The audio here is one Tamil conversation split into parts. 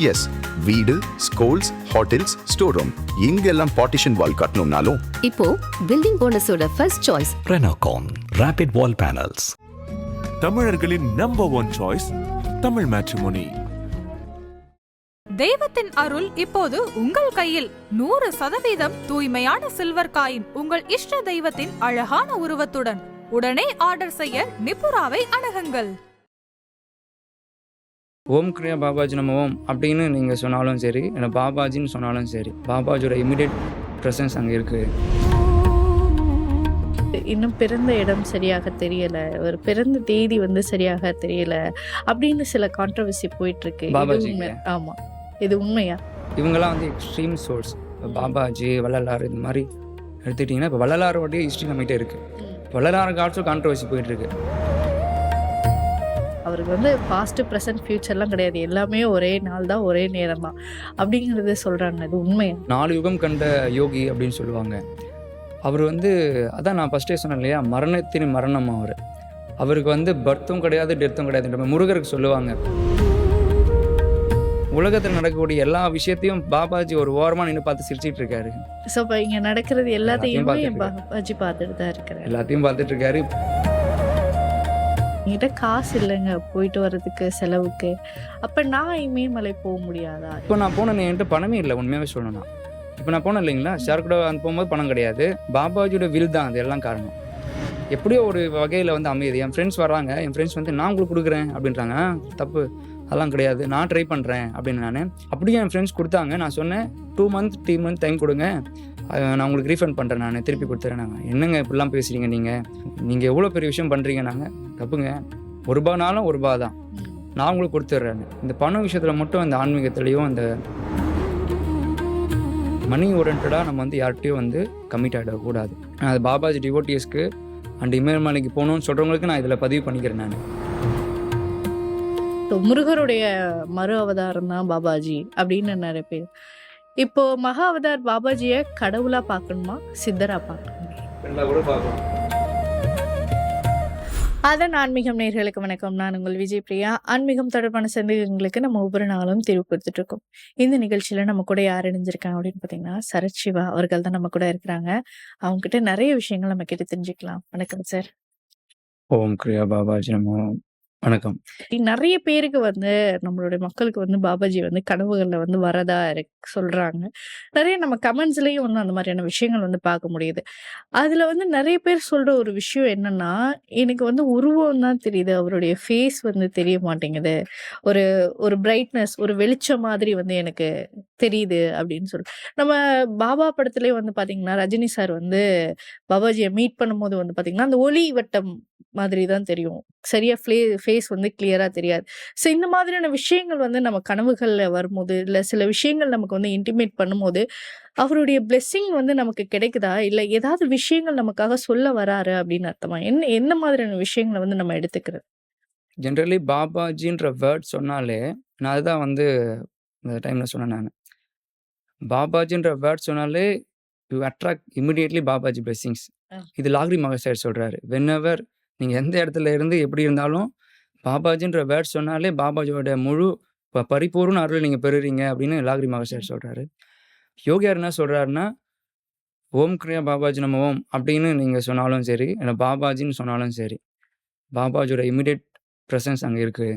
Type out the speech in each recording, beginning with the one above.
எஸ், வீடு, ஸ்கூல்ஸ், ஹோட்டல்ஸ், ஸ்டோர் ரூம் இங்கெல்லாம் பார்ட்டிஷன் வால் கட்டணும்னாலும் இப்போ பில்டிங் ஓனர்ஸோட first choice Renocon Rapid Wall Panels. தமிழர்களின் number one choice Tamil matrimony. தெய்வத்தின் அருள் இப்போது உங்கள் கையில். 100% தூய்மையான சில்வர் காயின் உங்கள் இஷ்ட தெய்வத்தின் அழகான உருவத்துடன் உடனே ஆர்டர் செய்ய நிபுராவை அணுகுங்கள். ஓம் கிரியா பாபாஜி நம்ம ஓம் அப்படின்னு நீங்கள் சொன்னாலும் சரி, இல்லை பாபாஜின்னு சொன்னாலும் சரி, பாபாஜியோட இமிடியேட் ப்ரெசன்ஸ் அங்கே இருக்குது. இன்னும் பிறந்த இடம் சரியாக தெரியல, ஒரு பிறந்த தேதி சரியாக தெரியல அப்படின்னு சில கான்ட்ரவர்சி போயிட்டு இருக்கு. ஆமா, இது உண்மையா? இவங்கெல்லாம் எக்ஸ்ட்ரீம் சோர்ஸ். பாபாஜி, வள்ளலார் இந்த மாதிரி எடுத்துக்கிட்டிங்கன்னா, இப்போ வள்ளலாரோடைய ஹிஸ்ட்ரி நம்மகிட்ட இருக்குது. வள்ளலாருக்கு ஆல்சோ கான்ட்ரவர்சி போயிட்டு இருக்கு. அவருக்கு பாஸ்ட் ப்ரெசன்ட் ஃபியூச்சர்லாம் கிடையாது, எல்லாமே ஒரே நாள் தான், ஒரே நேரம் தான் அப்படிங்கிறது சொல்றாங்க. இது உண்மையா? 4 யுகம் கண்ட யோகி அப்படின்னு சொல்லுவாங்க. அவர் அதான் நான் ஃபஸ்ட்டே சொன்னேன் இல்லையா, மரணத்தின் மரணம். அவருக்கு பர்த்தும் கிடையாது, டெத்தும் கிடையாது. முருகருக்கு சொல்லுவாங்க, உலகத்தில் நடக்கக்கூடிய எல்லா விஷயத்தையும் பாபாஜி ஒரு ஓரமாக நின்று பார்த்து சிரிச்சிட்டு இருக்காரு. ஸோ இப்போ இங்கே நடக்கிறது எல்லாத்தையுமே பாபாஜி பார்த்துட்டு தான் இருக்கிறாரு, எல்லாத்தையும் பார்த்துட்டு இருக்காரு. என்கிட்ட காசு இல்லைங்க போயிட்டு வர்றதுக்கு செலவுக்கு, அப்போ நான் இமயமலை போக முடியாதா? இப்போ நான் போனேன், என்கிட்ட பணமே இல்லை உண்மையாகவே சொல்லணும்னா. இப்போ நான் போனேன் இல்லைங்களா, ஷேர் கூட போகும்போது பணம் கிடையாது, பாபாஜியோட வில் தான் அது எல்லாம் காரணம். எப்படியோ ஒரு வகையில் அமையுது. என் ஃப்ரெண்ட்ஸ் வர்றாங்க, என் ஃப்ரெண்ட்ஸ் நான் உங்களுக்கு கொடுக்குறேன் அப்படின்றாங்க. தப்பு, அதெல்லாம் கிடையாது, நான் ட்ரை பண்ணுறேன் அப்படின்னு. நான் அப்படியே என் ஃப்ரெண்ட்ஸ் கொடுத்தாங்க. நான் சொன்னேன் 2 மந்த் 3 மந்த் டைம் கொடுங்க, நான் உங்களுக்கு ரீஃபண்ட் பண்ணுறேன், நான் திருப்பி கொடுத்துறேன். நாங்கள் என்னங்க இப்படிலாம் பேசுகிறீங்க, நீங்கள் எவ்வளோ பெரிய விஷயம் பண்ணுறீங்க. நாங்கள் தப்புங்க, ₹1 ₹1 தான், நான் உங்களுக்கு கொடுத்துட்றேன். இந்த பணம் விஷயத்தில் மட்டும் இந்த ஆன்மீகத்துலேயும் அந்த மணி ஓரியன்டாக நம்ம யார்கிட்டையும் கமிட் ஆகிடக்கூடாது. அது பாபாஜி டிவோட்டிஸ்க்கு அண்ட் இமயமலைக்கு போகணும்னு சொல்கிறவங்களுக்கு நான் இதில் பதிவு பண்ணிக்கிறேன். நான் முருகருடைய மறு அவதாரம் தான் பாபாஜி அப்படின்னு நிறைய பேர். இப்போ மகா அவதார் பாபாஜியை கடவுளா பார்க்கணுமா, சித்தரா பார்க்கணுமா? அதன் ஆன்மீகம் நேயர்களுக்கு வணக்கம். நான் உங்கள் விஜய் பிரியா. ஆன்மீகம் தொடர்பான சந்தேகங்களுக்கு நம்ம ஒவ்வொரு நாளும் தீர்வு கொடுத்துட்டு இருக்கோம். இந்த நிகழ்ச்சியில நம்ம கூட யார் இணைஞ்சிருக்காங்க அப்படின்னு பார்த்தீங்கன்னா, சரத் சிவா அவர்கள் தான் நம்ம கூட இருக்கிறாங்க. அவங்க கிட்ட நிறைய விஷயங்கள் நம்ம கேட்டு தெரிஞ்சுக்கலாம். வணக்கம் சார். ஓம் கிரியா பாபாஜி நம்ம வணக்கம். நிறைய பேருக்கு நம்மளுடைய மக்களுக்கு பாபாஜி கனவுகள்ல வரதா சொல்றாங்க. நிறைய நம்ம கமெண்ட்ஸ்லயும் அந்த மாதிரியான விஷயங்கள் பார்க்க முடியுது. அதுல நிறைய பேர் சொல்ற ஒரு விஷயம் என்னன்னா, எனக்கு உருவம் தான் தெரியுது, அவருடைய ஃபேஸ் தெரிய மாட்டேங்குது, ஒரு ஒரு பிரைட்னஸ், ஒரு வெளிச்சம் மாதிரி எனக்கு தெரியுது அப்படின்னு சொல்லி. நம்ம பாபா படத்திலே பாத்தீங்கன்னா, ரஜினி சார் பாபாஜியை மீட் பண்ணும்போது பாத்தீங்கன்னா, அந்த ஒளி வட்டம் மாதிரி தான் தெரியும், சரியா ஃபேஸ் கிளியரா தெரியாது. ஸோ இந்த மாதிரியான விஷயங்கள் நம்ம கனவுகள்ல வரும்போது, இல்ல சில விஷயங்கள் நமக்கு இன்டிமேட் பண்ணும்போது, அவருடைய பிளெஸிங் நமக்கு கிடைக்குதா, இல்ல ஏதாவது விஷயங்கள் நமக்காக சொல்ல வராரு அப்படின்னு அர்த்தமா? என்ன மாதிரியான விஷயங்களை நம்ம எடுத்துக்கிறது? ஜென்ரலி பாபாஜின்ற வேர்ட் சொன்னாலே, நான் அதுதான் இந்த டைம்ல சொன்னேன். நான் பாபாஜின்ற வேர்ட் சொன்னாலே you attract immediately Babaji blessings. இது லாகிரி மகசாயர் சொல்றாரு. வென்எவர் நீங்கள் எந்த இடத்துல இருந்து எப்படி இருந்தாலும் பாபாஜின்ற வேர்ட் சொன்னாலே பாபாஜியோட முழு பரிபூர்ண அருள் நீங்கள் பெறுறீங்க அப்படின்னு லாகிரி மகசாயர் சொல்கிறாரு. யோகியார் என்ன சொல்கிறாருன்னா, ஓம் கிரியா பாபாஜி நம்ம ஓம் அப்படின்னு நீங்கள் சொன்னாலும் சரி, இல்லை பாபாஜின்னு சொன்னாலும் சரி, பாபாஜியோட இமிடியேட் ப்ரெசன்ஸ் அங்கே இருக்குது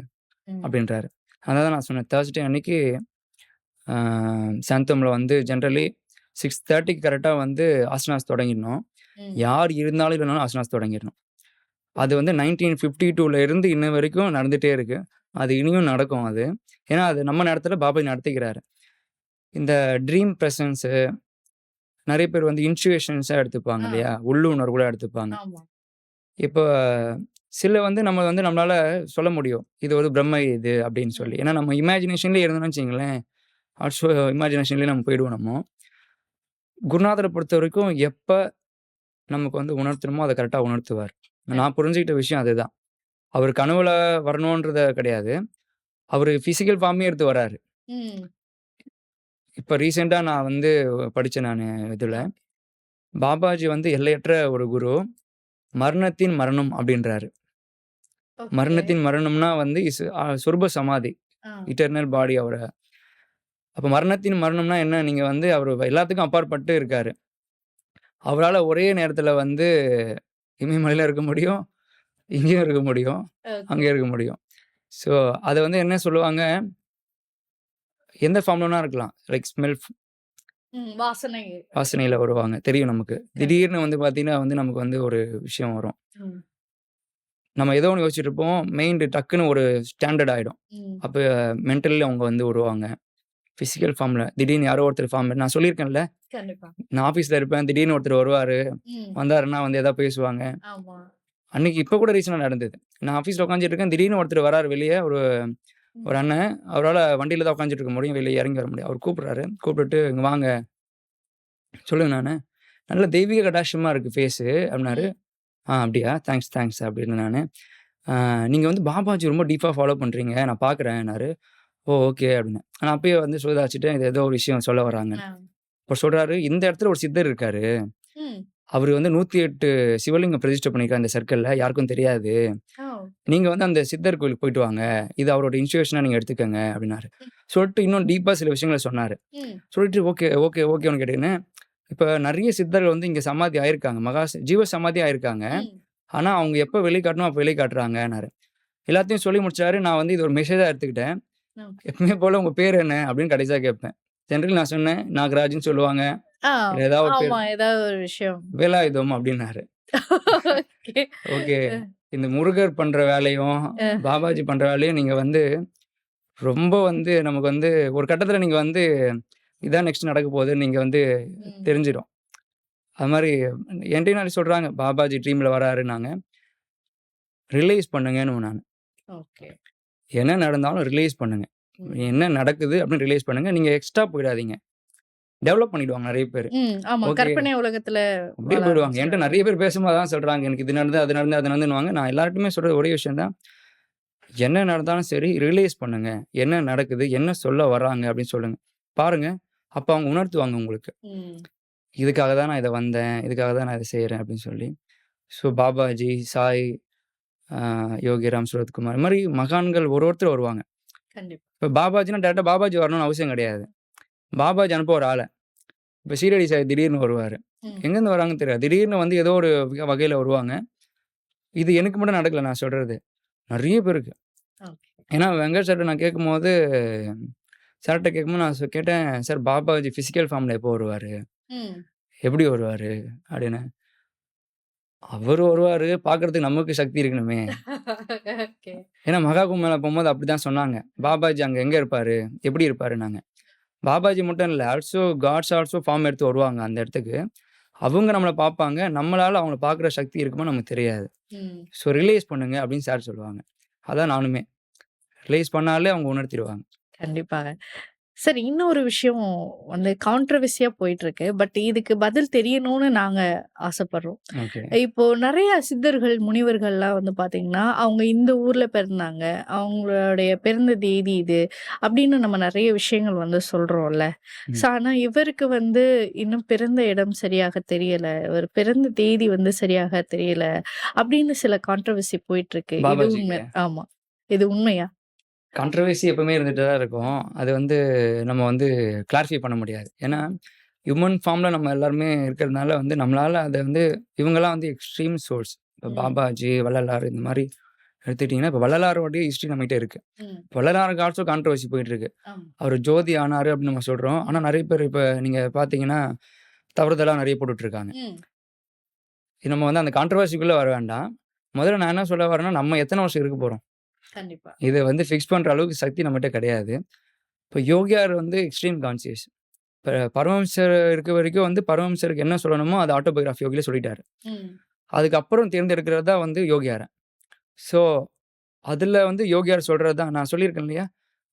அப்படின்றாரு. அதான் நான் சொன்னேன், தேர்ஸ்டே அன்னைக்கு சாந்தமில் ஜென்ரலி 6:30 கரெக்டாக ஆசனாஸ் தொடங்கிடணும். யார் இருந்தாலும் இல்லைனாலும் ஆசனாஸ் தொடங்கிடணும். அது 1952 இருந்து இன்ன வரைக்கும் நடந்துகிட்டே இருக்கு. அது இனியும் நடக்கும். அது ஏன்னா அது நம்ம நேரத்தில் பாபாஜி நடத்திக்கிறாரு. இந்த ட்ரீம் ப்ரெசன்ஸு நிறைய பேர் இன்ட்யூஷன்ஸாக எடுத்துப்பாங்க இல்லையா, உள்ளுணர்வு கூட எடுத்துப்பாங்க. இப்போ சில நம்ம நம்மளால சொல்ல முடியும், இது ஒரு பிரம்ம இது அப்படின்னு சொல்லி. ஏன்னா நம்ம இமேஜினேஷன்லேயே இருந்தோம்னு வச்சிங்களேன், ஆல்சோ இமேஜினேஷன்லேயே நம்ம போயிடுவோம். நம்ம குருநாதரை பொறுத்த வரைக்கும் எப்போ நமக்கு உணர்த்தணுமோ அதை கரெக்டாக உணர்த்துவார். நான் புரிஞ்சுக்கிட்ட விஷயம் அதுதான். அவர் கனவுல வரணுன்றத கிடையாது, அவர் ஃபிசிக்கல் ஃபார்மே எடுத்து வராரு. இப்போ ரீசெண்டாக நான் படித்தேன். நான் இதில் பாபாஜி எல்லையற்ற ஒரு குரு, மரணத்தின் மரணம் அப்படின்றாரு. மரணத்தின் மரணம்னா சுரூப சமாதி, இட்டர்னல் பாடி. அவரை அப்போ மரணத்தின் மரணம்னா என்ன? நீங்கள் வந்து அவர் எல்லாத்துக்கும் அப்பாற்பட்டு இருக்காரு. அவரால் ஒரே நேரத்தில் வந்து இமயமலையில் இருக்க முடியும், இங்கேயும் இருக்க முடியும், அங்கே இருக்க முடியும். ஸோ அதை வந்து என்ன சொல்லுவாங்க, எந்த ஃபார்ம்லனா இருக்கலாம். லைக் ஸ்மெல் வாசனை. வாசனையில் வருவாங்க, தெரியும் நமக்கு. திடீர்னு வந்து பார்த்தீங்கன்னா வந்து நமக்கு வந்து ஒரு விஷயம் வரும். நம்ம ஏதோ ஒன்று யோசிச்சுட்டு இருப்போம், மைண்டு டக்குன்னு ஒரு ஸ்டாண்டர்ட் ஆகிடும். அப்போ மென்டலி அவங்க வந்து வருவாங்க. ஃபிசிக்கல் ஃபார்மில் திடீர்னு யாரோ ஒருத்தர் ஃபார்ம் நான் சொல்லியிருக்கேன்ல, கண்டிப்பா. நான் ஆஃபீஸில் இருப்பேன், திடீர்னு ஒருத்தர் வருவார், வந்தாருன்னா வந்து எதாவது பேசுவாங்க. ஆமா. அன்னைக்கு இப்போ கூட ரீசனாக நடந்தது. நான் ஆஃபீஸில் உட்காந்துட்டு இருக்கேன், திடீர்னு ஒருத்தர் வராரு வெளியே, ஒரு அண்ணன். அவரால் வண்டியில் தான் உட்காந்துட்டு இருக்க முடியும், வெளியே இறங்கி வர முடியும். அவர் கூப்பிட்றாரு, கூப்பிட்டுட்டு இங்கே வாங்க சொல்லுங்க. நான் நல்ல தெய்வீக கடாட்சமாக இருக்குது ஃபேஸு அப்படின்னாரு. அப்படியா, தேங்க்ஸ் அப்படின்னு. நீங்கள் வந்து பாபாஜி ரொம்ப டீப்பாக ஃபாலோ பண்ணுறீங்க, நான் பார்க்குறேன்னாரு. ஓ ஓகே அப்படின்னு. நான் அப்பயே வந்து சுதாச்சிட்டேன், இது ஏதோ ஒரு விஷயம் சொல்ல வராங்க. இப்போ சொல்கிறாரு, இந்த இடத்துல ஒரு சித்தர் இருக்காரு, அவர் வந்து 108 சிவலிங்கம் பிரதிஷ்டை பண்ணியிருக்காரு அந்த சர்க்கிளில், யாருக்கும் தெரியாது. நீங்கள் வந்து அந்த சித்தர் கோயிலுக்கு போயிட்டு வாங்க, இது அவரோட இன்ஸ்பிரேஷனாக நீங்கள் எடுத்துக்கங்க அப்படின்னாரு. சொல்லிட்டு இன்னும் டீப்பாக சில விஷயங்களை சொன்னார். சொல்லிட்டு ஓகேன்னு கேட்டீங்கன்னு, இப்போ நிறைய சித்தர்கள் வந்து இங்கே சமாதி ஆயிருக்காங்க, ஜீவ சமாதி ஆயிருக்காங்க. ஆனால் அவங்க எப்போ வெளிக்காட்டணும் அப்போ வெளிக்காட்டுறாங்கன்னாரு. எல்லாத்தையும் சொல்லி முடிச்சாரு. நான் வந்து இது ஒரு மெசேஜாக எடுத்துக்கிட்டேன். எப்பவுமே போல் உங்கள் பேர் என்ன அப்படின்னு கடைசியாக கேட்பேன். ஜென்ரல் நான் சொன்னேன், நாகராஜ்னு சொல்லுவாங்க, ஏதாவது ஒரு விஷயம், வேலாயுதம் அப்படின்னாரு. ஓகே, இந்த முருகர் பண்ற வேலையும் பாபாஜி பண்ற வேலையும் நீங்க வந்து ரொம்ப வந்து நமக்கு வந்து ஒரு கட்டத்துல நீங்க வந்து இதான் நெக்ஸ்ட் நடக்க போகுதுன்னு நீங்க வந்து தெரிஞ்சிடும். அது மாதிரி என்கிட்ட நாளைக்கு சொல்றாங்க, பாபாஜி ட்ரீம்ல வராருன்னாங்க. ரிலைஸ் பண்ணுங்கன்னு நான் என்ன நடந்தாலும் ரிலைஸ் பண்ணுங்க, என்ன நடக்குது அப்படின்னு ரிலைஸ் பண்ணுங்க. நீங்க எக்ஸ்ட்ரா போயிடாதீங்க, டெவலப் பண்ணிடுவாங்க நிறைய பேர். கற்பனை உலகத்துல அப்படியே போயிடுவாங்க. என்கிட்ட நிறைய பேர் பேசும்போது தான் சொல்றாங்க, எனக்கு இது நடந்து அது நடந்துன்னுவாங்க. நான் எல்லார்ட்டுமே சொல்றது ஒரே விஷயம் தான், என்ன நடந்தாலும் சரி ரியலைஸ் பண்ணுங்க, என்ன நடக்குது, என்ன சொல்ல வர்றாங்க அப்படின்னு சொல்லுங்க. பாருங்க, அப்போ அவங்க உணர்த்துவாங்க உங்களுக்கு, இதுக்காக தான் நான் இதை வந்தேன், இதுக்காக தான் நான் இதை செய்கிறேன் அப்படின்னு சொல்லி. ஸோ பாபாஜி, சாய், யோகிராம், சுரத்குமார், இது மாதிரி மகான்கள் ஒருத்தர் வருவாங்க. இப்போ பாபாஜினா டேரெக்டாக பாபாஜி வரணும்னு அவசியம் கிடையாது. பாபாஜி அனுப்ப ஒரு ஆளை. இப்போ சீரடி சாய் திடீர்னு வருவார், எங்கேருந்து வராங்கன்னு தெரியாது, திடீர்னு வந்து ஏதோ ஒரு வகையில் வருவாங்க. இது எனக்கு மட்டும் நடக்கலை, நான் சொல்கிறது நிறைய பேருக்கு. ஏன்னா வெங்கட் சார்ட்ட நான் கேட்கும்போது, சார்கிட்ட கேட்கும்போது நான் கேட்டேன், சார் பாபாஜி ஃபிசிக்கல் ஃபார்மில் எப்போ வருவார், எப்படி வருவார் அப்படின்னு. அவர் வருவார், பார்க்கறதுக்கு நமக்கு சக்தி இருக்கணுமே. ஏன்னா மகா கும்பமேளா போகும்போது அப்படி தான் சொன்னாங்க, பாபாஜி அங்கே எங்கே இருப்பார், எப்படி இருப்பாருன்னாங்க. பாபாஜி மட்டும் இல்லை, காட்ஸ் ஆல்சோ ஃபார்ம் எடுத்து வருவாங்க அந்த இடத்துக்கு. அவங்க நம்மளை பார்ப்பாங்க, நம்மளால் அவங்கள பார்க்குற சக்தி இருக்குமோ நமக்கு தெரியாது. ஸோ ரிலைஸ் பண்ணுங்க அப்படின்னு சார் சொல்லுவாங்க. அதான் நானுமே ரிலைஸ் பண்ணாலே அவங்க உணர்த்திடுவாங்க. கண்டிப்பாக. சரி, இன்னொரு விஷயம் வந்து கான்ட்ரவர்சியா போயிட்டு இருக்கு. பட் இதுக்கு பதில் தெரியணும்னு நாங்க ஆசைப்படுறோம். இப்போ நிறைய சித்தர்கள், முனிவர்கள்லாம் வந்து பாத்தீங்கன்னா, அவங்க இந்த ஊர்ல பிறந்தாங்க, அவங்களுடைய பிறந்த தேதி இது அப்படின்னு நம்ம நிறைய விஷயங்கள் வந்து சொல்றோம்ல. ஆனா இவருக்கு வந்து இன்னும் பிறந்த இடம் சரியாக தெரியல, இவர் பிறந்த தேதி வந்து சரியாக தெரியல அப்படின்னு சில கான்ட்ரவர்சி போயிட்டு இருக்கு. இது உண்மை? ஆமா, இது உண்மையா? கான்ட்ரவர்சி எப்பவுமே இருந்துட்டு தான் இருக்கும். அது வந்து நம்ம வந்து கிளாரிஃபை பண்ண முடியாது. ஏன்னா ஹியூமன் ஃபார்மில் நம்ம எல்லாருமே இருக்கிறதுனால வந்து நம்மளால் அதை வந்து இவங்கெல்லாம் வந்து எக்ஸ்ட்ரீம் சோர்ஸ். இப்போ பாபாஜி, வள்ளலார் இந்த மாதிரி எடுத்துக்கிட்டிங்கன்னா, இப்போ வள்ளலாரோடைய ஹிஸ்ட்ரி நம்மகிட்ட இருக்குது. வள்ளலாருக்கு ஆல்சோ கான்ட்ரவர்சி போயிட்டுருக்கு. அவர் ஜோதி ஆனார் அப்படின்னு நம்ம சொல்கிறோம். ஆனால் நிறைய பேர் இப்போ நீங்கள் பார்த்தீங்கன்னா தவறுதலாக நிறைய போட்டுட்ருக்காங்க. நம்ம வந்து அந்த கான்ட்ரவர்சிக்குள்ளே வர வேண்டாம். முதல்ல நான் என்ன சொல்ல வரேன்னா, நம்ம எத்தனை வருஷம் இருக்க போகிறோம், இதை வந்து ஃபிக்ஸ் பண்ணுற அளவுக்கு சக்தி நம்மகிட்ட கிடையாது. இப்போ யோகியார் வந்து எக்ஸ்ட்ரீம் கான்சியஸ். இப்போ பரமஹம்சர் இருக்க வரைக்கும் வந்து பரமஹம்சருக்கு என்ன சொல்லணுமோ அது ஆட்டோபயோகிராஃபி யோகியிலே சொல்லிட்டாரு. அதுக்கப்புறம் தேர்ந்தெடுக்கிறது தான் வந்து யோகியாரை. ஸோ அதில் வந்து யோகியார் சொல்கிறது தான் நான் சொல்லியிருக்கேன் இல்லையா,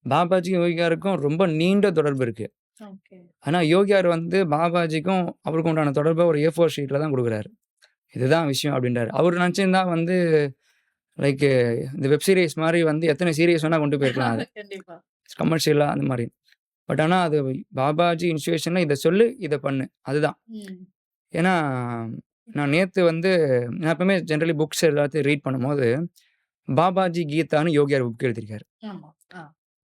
பாபாஜிக்கும் யோகியாருக்கும் ரொம்ப நீண்ட தொடர்பு இருக்குது. ஆனால் யோகியார் வந்து பாபாஜிக்கும் அவருக்கும் உண்டான தொடர்பை ஒரு A4 ஷீட்டில் தான் கொடுக்குறாரு. இதுதான் விஷயம் அப்படின்றாரு. அவர் நினச்சிருந்தா வந்து லைக் இந்த வெப் சீரிஸ் மாதிரி வந்து எத்தனை சீரியஸ் வேணால் கொண்டு போயிருக்கலாம், அது கமர்ஷியலாக அந்த மாதிரி. பட் ஆனால் அது பாபாஜி இன்ஸ்பிரேஷனில் இதை சொல்லு, இதை பண்ணு, அதுதான். ஏன்னா நான் நேற்று வந்து நான் எப்பவுமே ஜென்ரலி புக்ஸ் எல்லாத்தையும் ரீட் பண்ணும்போது பாபாஜி கீதான்னு யோகியார் புக் எழுதியிருக்காரு.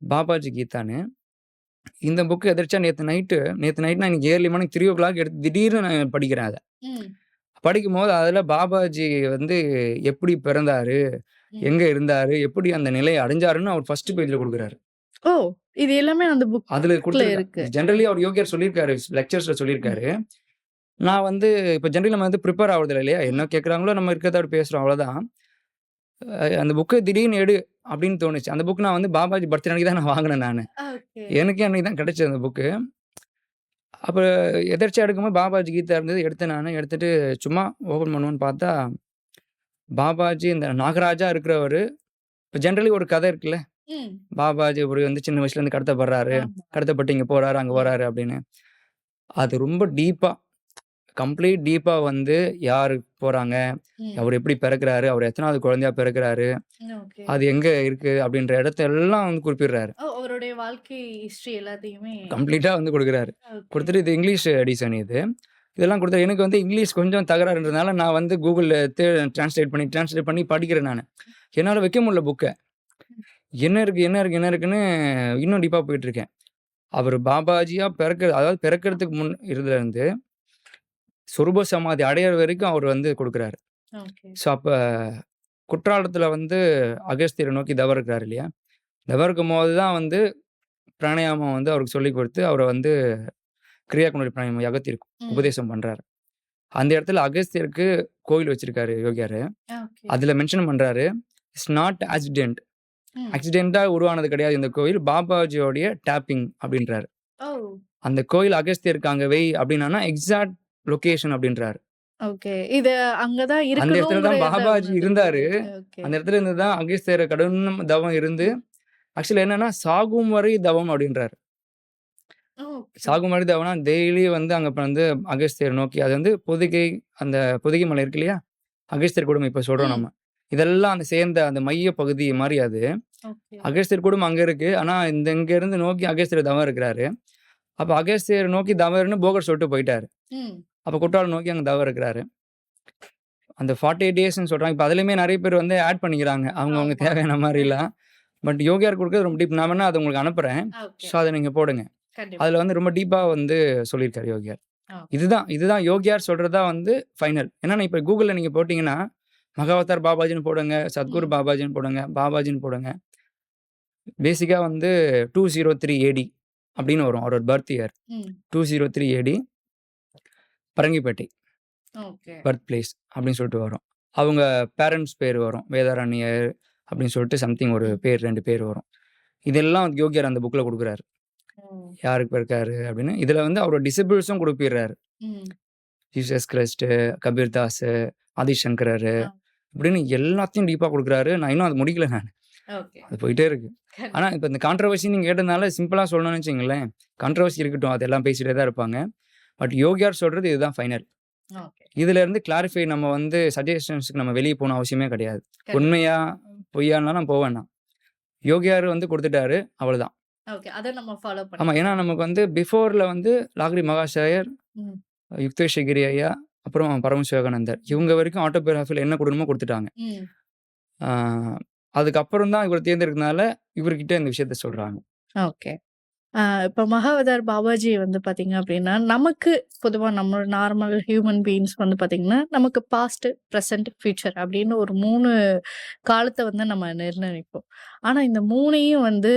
பாபாஜி கீதான்னு இந்த புக் எதிர்ச்சா நேற்று நைட் நான் இன்னைக்கு ஏர்லி மார்னிங் 3 எடுத்து திடீர்னு நான் படிக்கிறேன். அதை படிக்கும்போது அதில் பாபாஜி வந்து எப்படி பிறந்தாரு, எங்க இருந்தாரு, எப்படி அந்த நிலையை அடைஞ்சாருன்னு அவர் ஃபர்ஸ்ட் பேஜ்ல கொடுக்குறாரு. ஓ! இது எல்லாமே அந்த புக்ல அதுல இருக்கு. கொடுத்துருக்காரு. ஜெனரலி அவர் யோகியார் சொல்லியிருக்காரு, லெக்சர்ஸ்ல சொல்லியிருக்காரு. நான் வந்து இப்போ ஜெனரலி நம்ம வந்து ப்ரிப்பேர் ஆகுறது இல்லையா, என்ன கேட்குறாங்களோ நம்ம இருக்கிறத அப்படி பேசுகிறோம், அவ்வளோதான். அந்த புக்கு திடீர்னு எடு அப்படின்னு தோணுச்சு. அந்த புக் நான் வந்து பாபாஜி பர்த்டே அன்னைக்கு தான் நான் வாங்கினேன் நான். ஓகே. எனக்கே அன்னைக்கு தான் கிடைச்சது அந்த புக்கு. அப்போ எதர்ச்சியா எடுக்கும்போது பாபாஜி கீதா இருந்தது, எடுத்தேன் நான். எடுத்துட்டு சும்மா ஓப்பன் பண்ணுவோன்னு பார்த்தா, பாபாஜி இந்த நாகராஜா இருக்கிறவர். இப்போ ஜென்ரலி ஒரு கதை இருக்குல்ல, ம். பாபாஜி ஒரு வந்து சின்ன வயசுலேருந்து கடத்தப்படுறாரு, ஆமா. கடத்தப்பட்டு இங்கே போறாரு, அங்கே வராரு அப்படின்னு. அது ரொம்ப டீப்பாக, கம்ப்ளீட் டீப்பாக வந்து யாரு போகிறாங்க, ம். அவர் எப்படி பிறக்கிறாரு, அவர் எத்தனாவது குழந்தையா பிறக்கிறாரு, ஓகே. அது எங்கே இருக்கு அப்படின்ற இடத்த எல்லாம் வந்து குறிப்பிடுறாரு. ஓ! அவருடைய வாழ்க்கை ஹிஸ்டரி எல்லாத்தையுமே கம்ப்ளீட்டாக வந்து கொடுக்குறாரு. ஓகே. கொடுத்துட்டு இது இங்கிலீஷ் எடிஷன் இது. இதெல்லாம் கொடுத்தா எனக்கு வந்து இங்கிலீஷ் கொஞ்சம் தகராறுன்றதுனால நான் வந்து கூகுளில் ட்ரான்ஸ்லேட் பண்ணி படிக்கிறேன் நான். என்னால் வைக்க முடியல புக்கை. என்ன இருக்குன்னு இன்னும் டீப்பாக போயிட்டுருக்கேன். அவர் பாபாஜியாக அதாவது பிறக்கிறதுக்கு முன் இருந்ததுலேருந்து சொரூப சமாதி அடையிற வரைக்கும் அவர் வந்து கொடுக்குறாரு. ஓகே. ஸோ அப்போ குற்றாலத்தில் வந்து அகஸ்தியரை நோக்கி தவம் இருக்கிறாரு இல்லையா, தவம் இருக்கும்போது தான் வந்து பிராணாயாமம் வந்து அவருக்கு சொல்லி கொடுத்து அவரை வந்து கிரியாக்குணரி பிராணாயாமம் அகத்தியருக்கு உபதேசம் பண்ணுறாரு. அந்த இடத்துல அகஸ்தியருக்கு கோயில் வச்சிருக்காரு யோகியார். ஓகே. அதில் மென்ஷன் பண்ணுறாரு, இட்ஸ் நாட் ஆக்சிடென்ட், ம். ஆக்சிடென்ட்டாக உருவானது கிடையாது இந்த கோயில், பாபாஜியோடைய டேப்பிங் அப்படின்றாரு. ஓ! அந்த கோயில் அகஸ்தியருக்கு அங்கே வை அப்படின்னா எக்ஸாக்ட் லொகேஷன் அப்படின்றாரு. ஓகே. இது அங்க தான் அந்த இடத்துல தான் இருக்கணும்ங்கிற பாபாஜி உணர்வு. இருந்தாரு. ஓகே. அந்த இடத்துல இருந்து தான் அகஸ்தியர் கடும் தவம் இருந்து, ஆக்சுவலி என்னன்னா சாகும் வரை தவம் அப்படின்றாரு. ஓகே. சாகும் வரை தவம்னா டெய்லி வந்து அங்கே வந்து அகஸ்தியர் நோக்கி, அது வந்து அந்த பொதிகை மலை இருக்கு இல்லையா, அகஸ்தியர் குடும்பம் இப்போ சொல்கிறோம் நம்ம. இதெல்லாம் அந்த சேர்ந்த அந்த மைய பகுதி மாதிரி அது. ஓகே. அகஸ்தியர் குடும்பம் அங்கே இருக்கு. ஆனால் இங்கேருந்து நோக்கி அகஸ்தியர் தவம் இருக்கிறாரு. அப்போ அகஸ்தியர் நோக்கி தவறுன்னு போகர் சொல்லிட்டு போயிட்டாரு. ம். அப்போ குற்றாலம் நோக்கி அங்கே தவம் இருக்கிறாரு. அந்த 48 டேஸ்ன்னு சொல்கிறாங்க. இப்போ அதுலேயுமே நிறைய பேர் வந்து ஆட் பண்ணிக்கிறாங்க அவங்கவுங்க ஆமா. தேவையான மாதிரிலாம். பட் யோகியார் கொடுக்குறது ரொம்ப டீப். நான் வேணா அதை உங்களுக்கு அனுப்புகிறேன். ஓகே. ஸோ அதை நீங்கள் போடுங்க. கண்டிப்பா. அதில் வந்து ரொம்ப டீப்பாக வந்து சொல்லியிருக்காரு யோகியார். ஓகே. இதுதான் யோகியார் சொல்கிறது தான் வந்து ஃபைனல். ஏன்னா இப்போ கூகுளில் நீங்கள் போட்டிங்கன்னா மகாவதார் பாபாஜின்னு போடுங்க, சத்குரு ம். பாபாஜின்னு போடுங்க, பாபாஜின்னு போடுங்க. பேசிக்காக வந்து 203 AD அப்படின்னு வரும் அவரோட பர்த் இயர். ம். 203 AD Parangipettai okay. Birth place அப்படின்னு சொல்லிட்டு வரும். அவங்க பேரண்ட்ஸ் பேர் வரும், வேதாரண்யர் அப்படின்னு சொல்லிட்டு சம்திங் ஒரு பேர் 2 பேர் வரும். இதெல்லாம் யோகியார் அந்த புக்கில் கொடுக்குறாரு, ம். யாருக்கு இருக்காரு அப்படின்னு. இதில் வந்து அவரோட டிசபிள்ஸும் கொடுப்பிடுறாரு. ம். ஜீசஸ் கிறிஸ்ட்டு, கபீர்தாஸ், ஆதிசங்கரர் ஆ. அப்படின்னு எல்லாத்தையும் டீப்பாக கொடுக்குறாரு. நான் இன்னும் அது முடிக்கல நான். ஓகே. அது போயிட்டே இருக்கு. ஆனால் இப்போ இந்த கான்ட்ரவர்சி நீங்கள் கேட்டதுனால சிம்பிளாக சொல்லணும்னு வச்சுங்களேன், கான்ட்ரவர்சி இருக்கட்டும், அதெல்லாம் பேசிகிட்டே தான் இருப்பாங்க. பட் யோகியார் சொல்கிறது இதுதான் ஃபைனல். ஓகே. இதுல இருந்து கிளாரிஃபை நம்ம வந்து சஜஷன்ஸுக்கு நம்ம வெளியே போகணும் அவசியமே கிடையாது. கண்டிப்பா. உண்மையா பொய்யானாலும் நம்ம போக வேண்டாம். யோகியார் வந்து கொடுத்துட்டாரு, அவ்வளோதான். ஓகே. அத நம்ம ஃபாலோ ஆமாம். பண்ணி ஏன்னா நமக்கு வந்து பிஃபோரில் வந்து லாகிரி மகாஷாயர், ம். யுக்தேஷகிரி ஐயா, அப்புறம் பரமசிவானந்தர் இவங்க வரைக்கும் ஆட்டோபியோகிராஃபியில் என்ன கொடுக்கணுமோ கொடுத்துட்டாங்க. ம். அதுக்கப்புறம் தான் இவர் தேர்ந்தெடுக்கிறதுனால இவர்கிட்ட இந்த விஷயத்த சொல்கிறாங்க. ஓகே. இப்ப மகாவதார் பாபாஜி வந்து பார்த்தீங்க அப்படின்னா, நமக்கு பொதுவா நம்ம நார்மல் ஹியூமன் பீயிங்ஸ் வந்து பார்த்தீங்கன்னா, நமக்கு பாஸ்ட், பிரசன்ட், ஃபியூச்சர் அப்படின்னு ஒரு 3 காலத்த வந்து நம்ம நிர்ணயிப்போம். ஆனா இந்த 3யும் வந்து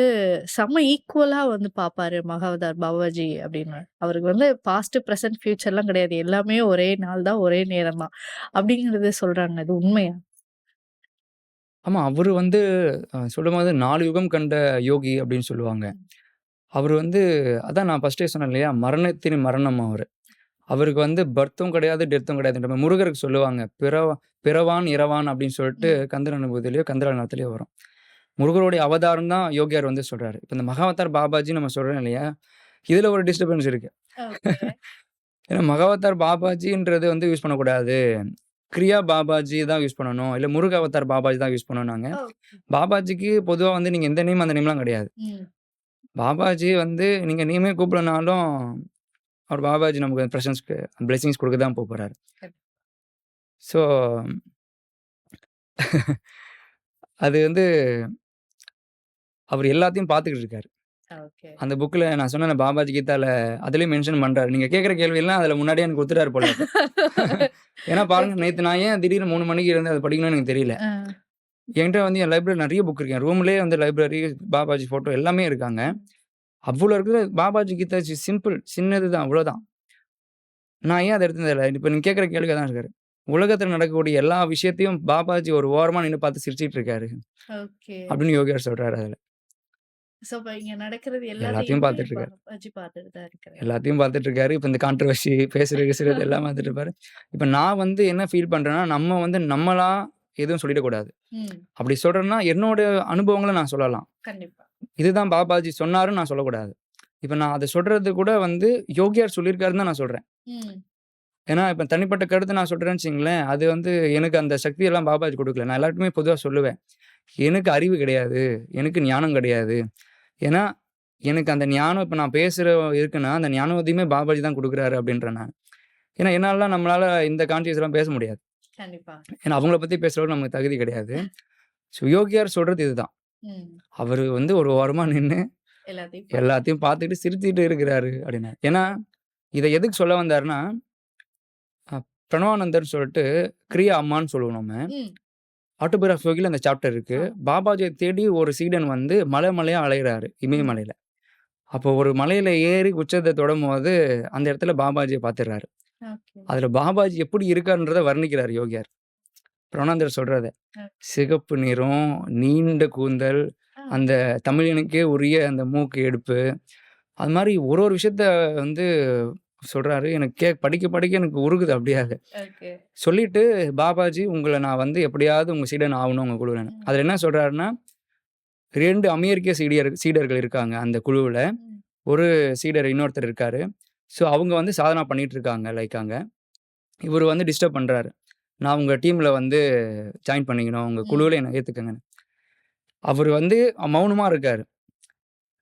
செம்ம ஈக்குவலா வந்து பார்ப்பாரு மகாவதார் பாபாஜி அப்படின்னு. அவருக்கு வந்து பாஸ்ட், பிரசன்ட், ஃபியூச்சர்லாம் கிடையாது. எல்லாமே ஒரே நாள் தான், ஒரே நேரம் தான் அப்படிங்கிறத சொல்றாங்க. அது உண்மையா? ஆமாம். அவர் வந்து சொல்லும்போது 4 யுகம் கண்ட யோகி அப்படின்னு சொல்லுவாங்க. அவர் வந்து அதான் நான் ஃபர்ஸ்டே சொன்னேன் இல்லையா, மரணத்தின் மரணம் அவர். அவருக்கு வந்து பர்த்தும் கிடையாது, டெத்தும் கிடையாதுன்ற மாதிரி முருகருக்கு சொல்லுவாங்க. பிறவான் இரவான் அப்படின்னு சொல்லிட்டு கந்தர் அனுபவத்திலேயோ கந்தரானத்திலேயோ வரும். முருகருடைய அவதாரம் தான் யோகியார் வந்து சொல்றாரு. இப்போ இந்த மகாவதார் பாபாஜி நம்ம சொல்றோம் இல்லையா, இதுல ஒரு டிஸ்டர்பன்ஸ் இருக்கு. ஓகே. ஏன்னா மகாவதார் பாபாஜின்றது வந்து யூஸ் பண்ணக்கூடாது, கிரியா பாபாஜி தான் யூஸ் பண்ணணும், இல்லை முருக அவதார் பாபாஜி தான் யூஸ் பண்ணணும்னாங்க. ஓகே. பாபாஜிக்கு பொதுவாக வந்து நீங்கள் எந்த நேம் அந்த நேம்லாம் கிடையாது. ம். பாபாஜி வந்து நீங்கள் நேமே கூப்பிடனாலும் அவர் பாபாஜி நமக்கு ப்ரெசன்ஸ்க்கு பிளெஸிங்ஸ் கொடுக்க தான் போகிறாரு. ஸோ அது வந்து அவர் எல்லாத்தையும் பார்த்துக்கிட்டு இருக்காரு. ஓகே. அந்த புக்கில் நான் சொன்ன பாபாஜி கீதால அதுலேயும் மென்ஷன் பண்ணுறாரு. நீங்கள் கேட்குற கேள்வியெல்லாம் அதில் முன்னாடியே எனக்கு கொடுத்துட்டாரு போல இருக்கு. ஏன்னா பாருங்க, நேற்று நான் ஏன் திடீர்னு 3 மணிக்கு இருந்து அதை படிக்கணும்னு எனக்கு தெரியல. என்கிட்ட வந்து என் லைப்ரரி நிறைய புக் இருக்கு. என் ரூம்லேயே வந்து லைப்ரரி, பாபாஜி ஃபோட்டோ எல்லாமே இருக்காங்க. அவ்வளோ இருக்குது. பாபாஜி கீதா சிம்பிள், சின்னது தான், அவ்வளோதான். நான் ஏன் அதை எடுத்ததில்லை. இப்போ நீங்கள் கேட்குற கேள்வியாக தான் இருக்காரு. உலகத்தில் நடக்கக்கூடிய எல்லா விஷயத்தையும் பாபாஜி ஒரு ஓரமாக நின்று பார்த்து சிரிச்சிட்டு இருக்காரு ஓகே. அப்படின்னு யோகியார் சொல்கிறாரு. அதில் சோ இப்ப இங்க நடக்கிறது எல்லாத்தையும் எல்லாத்தையுமே பார்த்துட்டு இருக்காரு. பாபாஜி பார்த்துட்டு தான் இருக்கிறாரு. எல்லாத்தையும் பார்த்துட்டு இருக்காரு. இப்போ இந்த கான்ட்ரவர்சி பேசுறது எல்லாம் பார்த்துட்டு இருப்பாரு. இப்போ நான் வந்து என்ன ஃபீல் பண்ணுறேன்னா, நம்ம வந்து நம்மளா எதுவும் சொல்லிடக்கூடாது. ம். அப்படி சொல்கிறேன்னா என்னோட அனுபவங்களை நான் சொல்லலாம். கண்டிப்பா. இதுதான் பாபாஜி சொன்னாருன்னு நான் சொல்லக்கூடாது. இப்போ நான் அதை சொல்கிறது கூட வந்து யோகியார் சொல்லியிருக்காருன்னு தான் நான் சொல்கிறேன். ம். ஏன்னா இப்போ தனிப்பட்ட கருத்து நான் சொல்கிறேன்னு வச்சுங்களேன், அது வந்து எனக்கு அந்த சக்தியெல்லாம் பாபாஜி கொடுக்கல. நான் எல்லாருக்குமே பொதுவாக சொல்லுவேன், எனக்கு அறிவு கிடையாது, எனக்கு ஞானம் கிடையாது. ஏன்னா எனக்கு அந்த ஞானம் இப்போ நான் பேசுகிற இருக்குன்னா அந்த ஞானவதியுமே பாபாஜி தான் கொடுக்குறாரு அப்படின்றேன் நான். ஏன்னா என்னாலலாம் நம்மளால் இந்த கான்சியஸ்லாம் பேச முடியாது. கண்டிப்பா. ஏன்னா அவங்கள பற்றி பேசுகிறவங்க நமக்கு தகுதி கிடையாது. ஸோ யோகியார் சொல்கிறது இதுதான். ம். அவர் வந்து ஒரு ஓரமாக நின்று எல்லாத்தையும் எல்லாத்தையும் பார்த்துக்கிட்டு சிரிச்சுட்டு இருக்கிறாரு அப்படின்னா. ஏன்னா இதை எதுக்கு சொல்ல வந்தாருன்னா, பிரணவானந்தர் சொல்லிட்டு கிரியா அம்மான்னு சொல்லுவோம் நம்ம. ம். ஆட்டோபியோகிராஃபியில் அந்த சாப்டர் இருக்கு. பாபாஜியை தேடி ஒரு சீடன் வந்து மலையா அலைகிறாரு இமயமலையில். அப்போ ஒரு மலையில ஏறி உச்சத்தை தொடும் போது அந்த இடத்துல பாபாஜியை பார்த்துடுறாரு. ஓகே. அதில் பாபாஜி எப்படி இருக்காருன்றதை வர்ணிக்கிறார் யோகியார். பிரணவானந்தர் சொல்றத சிகப்பு நிறம், நீண்ட கூந்தல், அந்த தமிழனுக்கே உரிய அந்த மூக்கு எடுப்பு, அது மாதிரி ஒரு விஷயத்த வந்து சொல்றாரு. எனக்கு படிக்க எனக்கு உருகுது அப்படியே. ஓகே. சொல்லிட்டு பாபாஜி உங்களை நான் வந்து எப்படியாவது உங்க சீடன் ஆகணும் உங்க குழுவில். அதில் என்ன சொல்றாருன்னா, 2 அமெரிக்க சீடர்கள் இருக்காங்க அந்த குழுவில். ஒரு சீடர் இன்னொருத்தர் இருக்காரு. ஸோ அவங்க வந்து சாதனா பண்ணிட்டு இருக்காங்க லைக் அங்கே. இவர் வந்து டிஸ்டர்ப் பண்ணுறாரு, நான் உங்கள் டீமில் வந்து ஜாயின் பண்ணிக்கணும், உங்கள் குழுவில் என்னை ஏற்றுக்கங்கன்னு. அவர் வந்து மௌனமாக இருக்கார்,